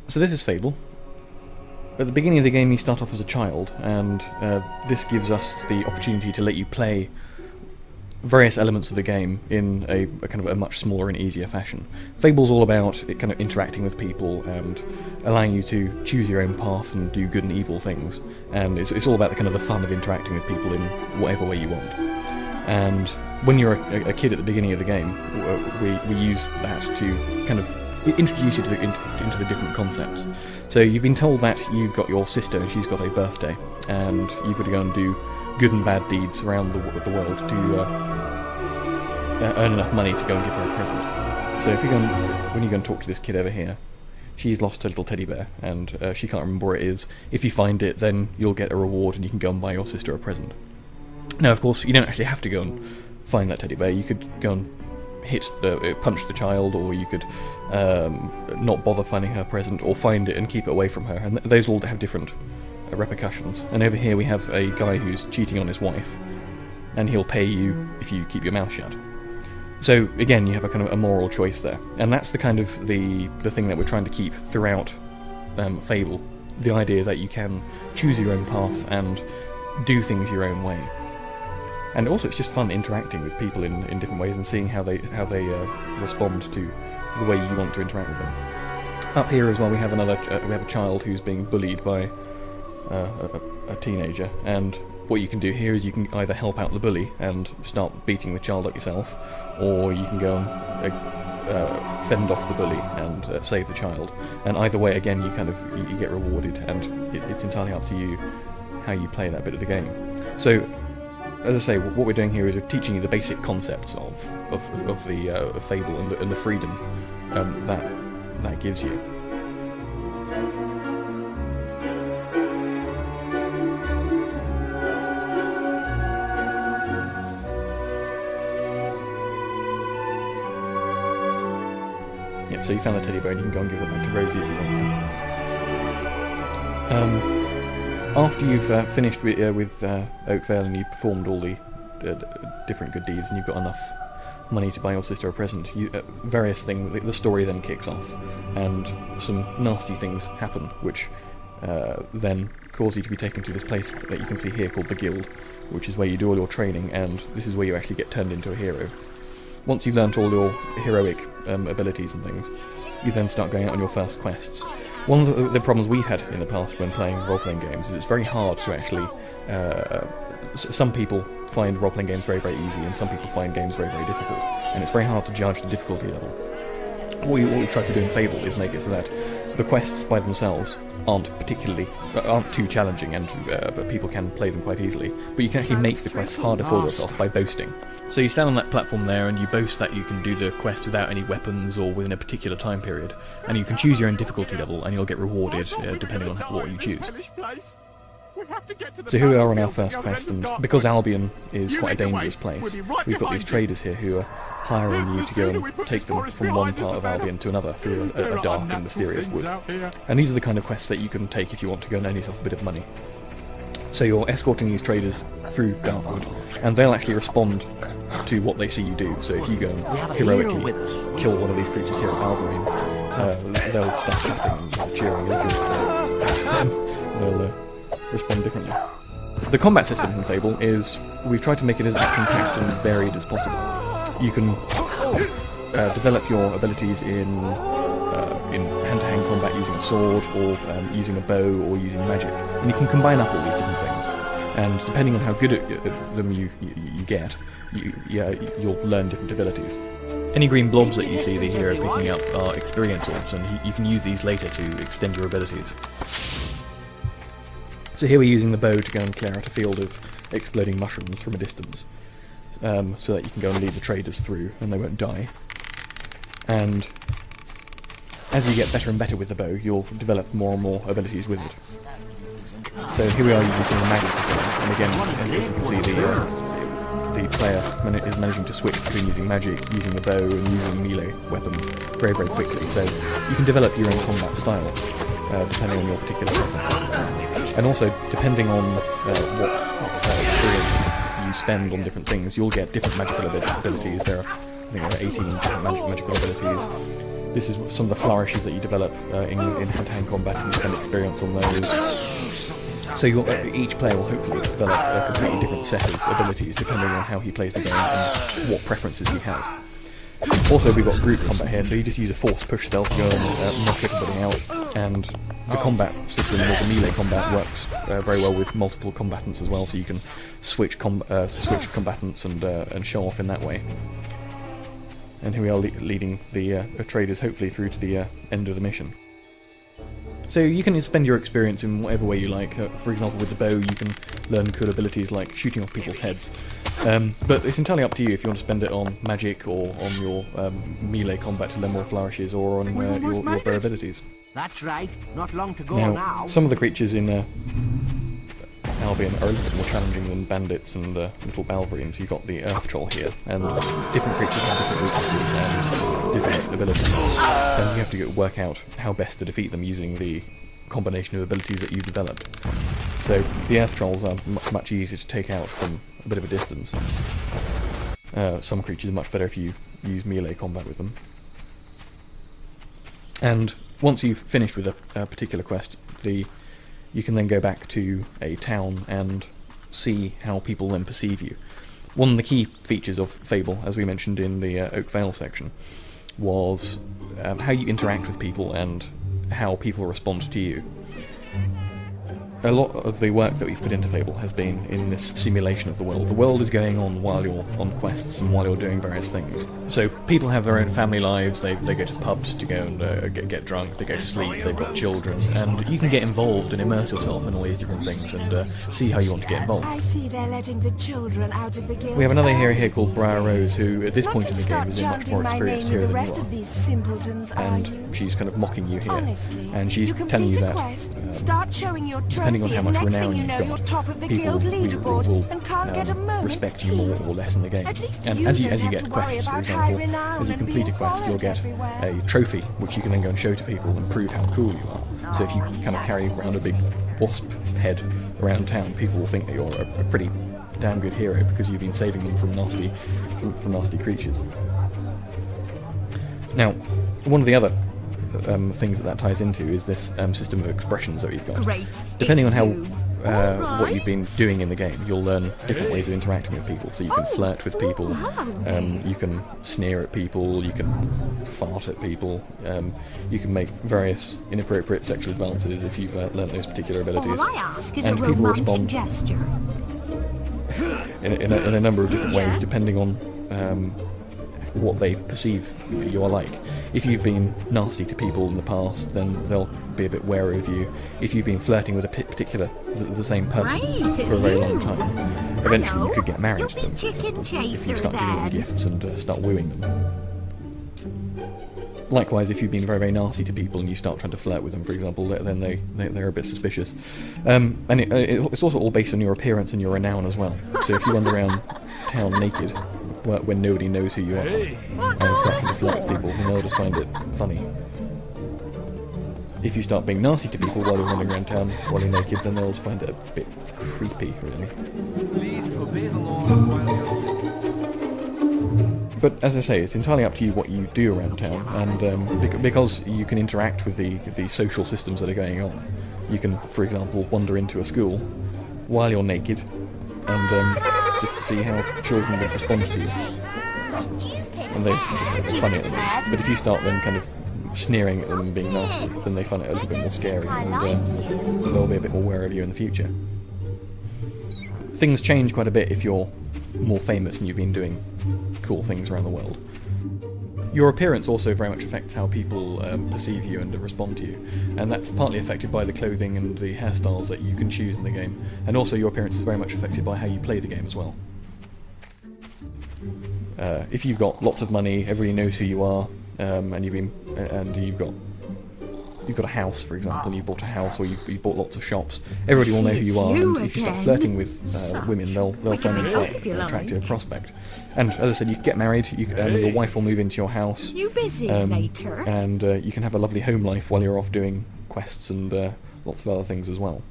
So this is Fable. At the beginning of the game you start off as a child, and this gives us the opportunity to let you play various elements of the game in a kind of a much smaller and easier fashion. Fable's all about it kind of interacting with people and allowing you to choose your own path and do good and evil things, and it's all about the kind of the fun of interacting with people in whatever way you want. And when you're a kid at the beginning of the game, we use that to kind of introduce you to into the different concepts. So you've been told that you've got your sister and she's got a birthday, and you've got to go and do good and bad deeds around the world to earn enough money to go and give her a present. So if you go when you go and talk to this kid over here, she's lost her little teddy bear, and she can't remember where it is. If you find it, then you'll get a reward and you can go and buy your sister a present. Now, of course, you don't actually have to go and find that teddy bear. You could go and punch the child, or you could not bother finding her present, or find it and keep it away from her, and those all have different repercussions. And over here we have a guy who's cheating on his wife, and he'll pay you if you keep your mouth shut. So again, you have a kind of a moral choice there, and that's the kind of the thing that we're trying to keep throughout Fable, the idea that you can choose your own path and do things your own way. And also, it's just fun interacting with people in different ways and seeing how they respond to the way you want to interact with them. Up here as well, we have a child who's being bullied by a teenager, and what you can do here is you can either help out the bully and start beating the child up yourself, or you can go and fend off the bully and save the child. And either way, again, you get rewarded, and it's entirely up to you how you play that bit of the game. So, as I say, what we're doing here is we're teaching you the basic concepts of the Fable and the freedom that gives you. Yep, so you found the teddy bear and you can go and give it back to Rosie if you want. After you've finished with Oakvale and you've performed all the different good deeds and you've got enough money to buy your sister a present, various things, the story then kicks off, and some nasty things happen, which then cause you to be taken to this place that you can see here called the Guild, which is where you do all your training, and this is where you actually get turned into a hero. Once you've learnt all your heroic abilities and things, you then start going out on your first quests. One of the problems we've had in the past when playing role-playing games is it's very hard to actually... some people find role-playing games very, very easy, and some people find games very, very difficult, and it's very hard to judge the difficulty level. What we try to do in Fable is make it so that the quests by themselves aren't too challenging, and but people can play them quite easily, but you can actually make the quests harder for yourself by boasting. So you stand on that platform there and you boast that you can do the quest without any weapons or within a particular time period, and you can choose your own difficulty level and you'll get rewarded depending on what you choose. So here we are on our first quest, and because Albion is quite a dangerous place, we've got these traders here who are hiring you to go and take them from one part of Albion to another through a dark and mysterious wood. And these are the kind of quests that you can take if you want to go and earn yourself a bit of money. So you're escorting these traders through Darkwood, and they'll actually respond to what they see you do. So if you go and heroically kill one of these creatures here at Albion, they'll start clapping and cheering, and they'll respond differently. The combat system in Fable is, we've tried to make it as action-packed and varied as possible. You can develop your abilities in hand-to-hand combat using a sword, or using a bow, or using magic, and you can combine up all these different things. And depending on how good at them you get, you'll learn different abilities. Any green blobs that you see the hero picking up are experience orbs, and you can use these later to extend your abilities. So here we're using the bow to go and clear out a field of exploding mushrooms from a distance, so that you can go and lead the traders through and they won't die. And as you get better and better with the bow, you'll develop more and more abilities with it. So here we are using some magic, and again, as you can see, the player is managing to switch between using magic, using the bow, and using melee weapons very, very quickly. So you can develop your own combat style, depending on your particular preferences. And also, depending on what experience you spend on different things, you'll get different magical abilities. There are, I think, there are 18 different magical abilities. This is some of the flourishes that you develop in hand-to-hand combat, and you spend experience on those. So each player will hopefully develop a completely different set of abilities depending on how he plays the game and what preferences he has. Also, we've got group combat here, so you just use a force push stealth to go and knock everybody out, and the combat system with the melee combat works very well with multiple combatants as well, so you can switch combatants and show off in that way. And here we are leading the traders hopefully through to the end of the mission. So you can spend your experience in whatever way you like. For example, with the bow you can learn cool abilities like shooting off people's heads. But it's entirely up to you if you want to spend it on magic or on your melee combat to learn more flourishes, or on your bow abilities. That's right, not long to go now. Some of the creatures in Albion are a little bit more challenging than bandits and little Balverines. You've got the Earth Troll here, and different creatures have different weaknesses and different abilities. And you have to work out how best to defeat them using the combination of abilities that you've developed. So the Earth Trolls are much easier to take out from a bit of a distance. Some creatures are much better if you use melee combat with them. And once you've finished with a particular quest, you can then go back to a town and see how people then perceive you. One of the key features of Fable, as we mentioned in the Oak Vale section, was how you interact with people and how people respond to you. A lot of the work that we've put into Fable has been in this simulation of the world. The world is going on while you're on quests and while you're doing various things. So people have their own family lives, they go to pubs to go and get drunk, they go to sleep, they've got children, and you can get involved and immerse yourself in all these different things and see how you want to get involved. I see they're letting the children out of the guild. We have another hero here called Briar Rose, who at this point in the game is much more experienced here than you are. These simpletons, and she's kind of mocking you here. Honestly, and she's telling you that start showing your depending on how much renown you've you're got, top of the people guild leaderboard will and can't get a moment's respect you more or less in the game. And as you get quests, for example, as you complete a quest, you'll get a trophy which you can then go and show to people and prove how cool you are. So if you kind of carry around a big wasp head around town, people will think that you're a pretty damn good hero because you've been saving them from nasty creatures. Now, one of the other things that ties into is this system of expressions that we've got. Depending on how what you've been doing in the game, you'll learn different ways of interacting with people. So you can flirt with people, you can sneer at people, you can fart at people, you can make various inappropriate sexual advances if you've learnt those particular abilities. All I ask is and a people romantic respond gesture. in a number of different ways, depending on what they perceive you are like. If you've been nasty to people in the past, then they'll be a bit wary of you. If you've been flirting with the same person for a very long time, eventually you could get married to them, for example, if you start giving them gifts and start wooing them. Likewise, if you've been very, very nasty to people and you start trying to flirt with them, for example, then they're a bit suspicious. And it's also all based on your appearance and your renown as well. So if you run around town naked when nobody knows who you are and start to flirt with people, then they'll just find it funny. If you start being nasty to people while you're running around town while you're naked, then they'll just find it a bit creepy, really. Please obey the law. But as I say, it's entirely up to you what you do around town, and because you can interact with the social systems that are going on, you can, for example, wander into a school while you're naked and just to see how children will respond to you. And they just find it funny at them. But if you start then kind of sneering at them and being nasty, then they find it a little bit more scary, and they'll be a bit more aware of you in the future. Things change quite a bit if you're more famous and you've been doing cool things around the world. Your appearance also very much affects how people perceive you and respond to you, and that's partly affected by the clothing and the hairstyles that you can choose in the game, and also your appearance is very much affected by how you play the game as well. If you've got lots of money, everybody knows who you are, and you've got a house, for example, you bought a house, or you've bought lots of shops, everybody will know who you are, and if you start flirting with women, they'll find you quite an attractive prospect. And as I said, you can get married, your wife will move into your house, You busy later? and you can have a lovely home life while you're off doing quests and lots of other things as well.